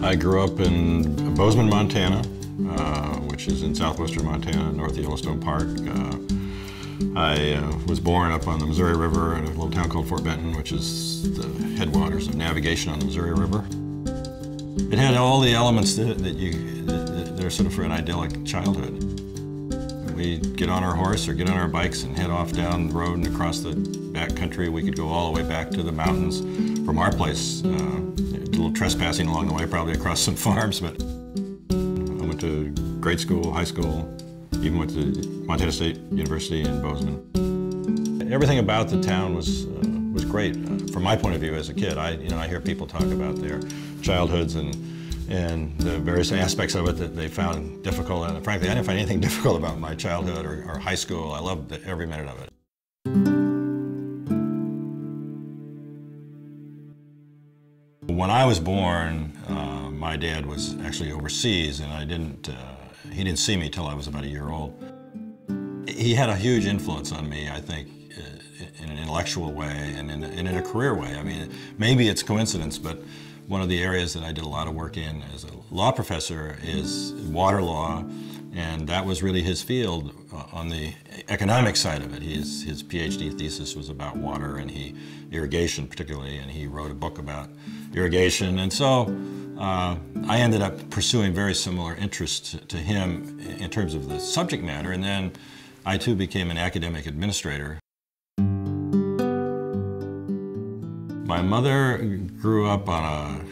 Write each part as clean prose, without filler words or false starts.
I grew up in Bozeman, Montana, which is in southwestern Montana, north of Yellowstone Park. I was born up on the Missouri River in a little town called Fort Benton, which is the headwaters of navigation on the Missouri River. It had all the elements that are sort of for an idyllic childhood. We'd get on our horse or get on our bikes and head off down the road and across the back country. We could go all the way back to the mountains from our place. A little trespassing along the way, probably across some farms, but I went to grade school, high school, even went to Montana State University in Bozeman. Everything about the town was great from my point of view as a kid. I hear people talk about their childhoods and the various aspects of it that they found difficult, and frankly, I didn't find anything difficult about my childhood or high school. I loved every minute of it. When I was born, my dad was actually overseas, and he didn't see me till I was about a year old. He had a huge influence on me, I think, in an intellectual way and in a career way. I mean, maybe it's coincidence, but one of the areas that I did a lot of work in as a law professor is water law, and that was really his field on the economic side of it. His PhD thesis was about water and irrigation particularly, and he wrote a book about irrigation. And so I ended up pursuing very similar interests to him in terms of the subject matter, and then I too became an academic administrator. My mother grew up on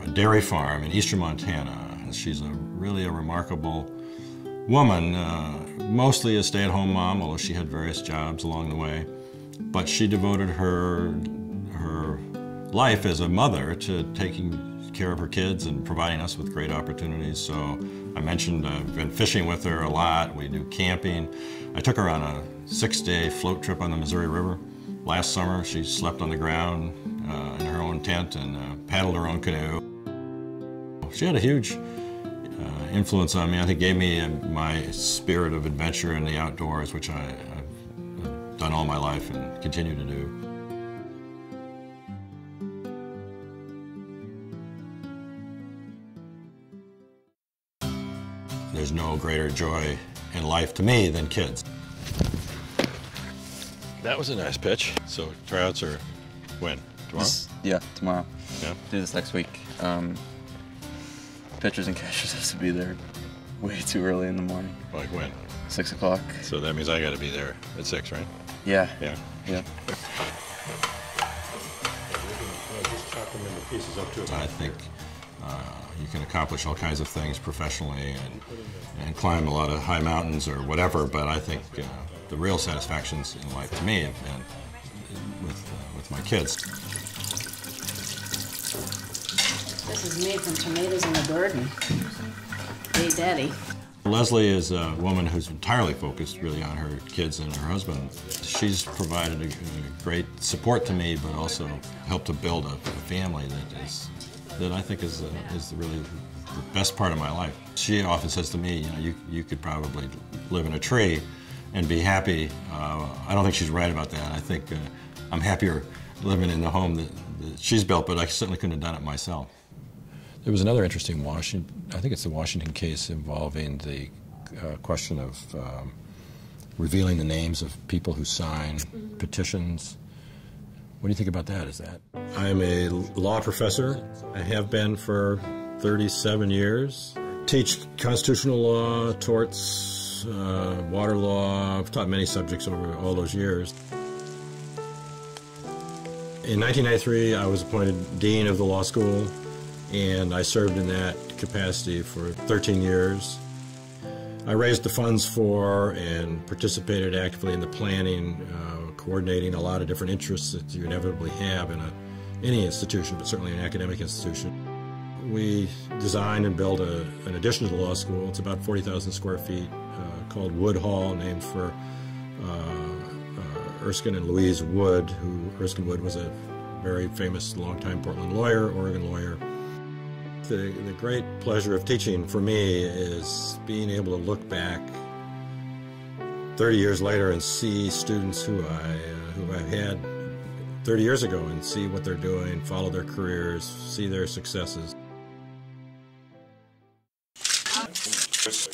a dairy farm in eastern Montana. She's really a remarkable woman, mostly a stay-at-home mom, although she had various jobs along the way. But she devoted her life as a mother to taking care of her kids and providing us with great opportunities. So I mentioned I've been fishing with her a lot. We do camping. I took her on a 6-day float trip on the Missouri River. Last summer, she slept on the ground in her own tent and paddled her own canoe. She had a huge influence on me. I think gave me my spirit of adventure in the outdoors, which I've done all my life and continue to do. There's no greater joy in life to me than kids. That was a nice pitch. So tryouts are when? Tomorrow? Yeah, tomorrow. Yeah. Do this next week. Pitchers and catchers have to be there way too early in the morning. Like when? 6 o'clock. So that means I got to be there at 6, right? Yeah. Yeah. Yeah. Just chop them into pieces up to it. I think you can accomplish all kinds of things professionally and climb a lot of high mountains or whatever, but I think the real satisfactions in life to me have been with my kids. This is made from tomatoes in the garden. Hey, Daddy. Leslie is a woman who's entirely focused really on her kids and her husband. She's provided a great support to me, but also helped to build a family that I think is really the best part of my life. She often says to me, you could probably live in a tree and be happy. I don't think she's right about that. I think I'm happier living in the home that she's built, but I certainly couldn't have done it myself. There was another interesting I think it's the Washington case involving the question of revealing the names of people who sign petitions. What do you think about that? I'm a law professor. I have been for 37 years. Teach constitutional law, torts, water law. I've taught many subjects over all those years. In 1993, I was appointed dean of the law school, and I served in that capacity for 13 years. I raised the funds for and participated actively in the planning, coordinating a lot of different interests that you inevitably have in any institution, but certainly an academic institution. We designed and built an addition to the law school. It's about 40,000 square feet, called Wood Hall, named for Erskine and Louise Wood, Erskine Wood was a very famous longtime Portland lawyer, Oregon lawyer. The great pleasure of teaching for me is being able to look back 30 years later and see students who I had 30 years ago and see what they're doing, follow their careers, see their successes. Nice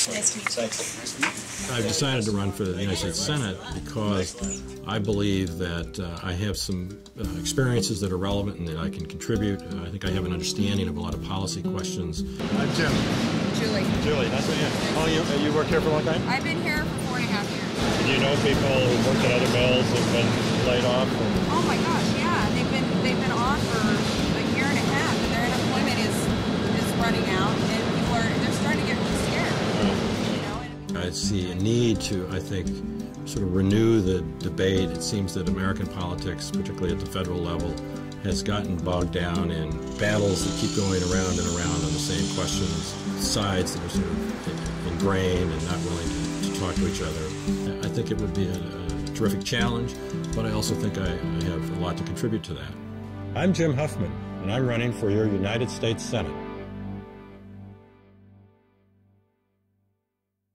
to meet you. I've decided to run for the United States Senate because I believe that I have some experiences that are relevant and that I can contribute. I think I have an understanding of a lot of policy questions. I'm Jim. Julie. Julie, that's what you worked here for a long time? I've been here for 4.5 years. Do you know people who worked at other mills have been laid off? Oh my gosh, yeah. They've been off for a year and a half, and their unemployment is running out, and they're starting to get really scared. I see a need to, I think, sort of renew the debate. It seems that American politics, particularly at the federal level, has gotten bogged down in battles that keep going around and around on the same questions, sides that are sort of ingrained and not willing to talk to each other. I think it would be a terrific challenge, but I also think I have a lot to contribute to that. I'm Jim Huffman, and I'm running for your United States Senate.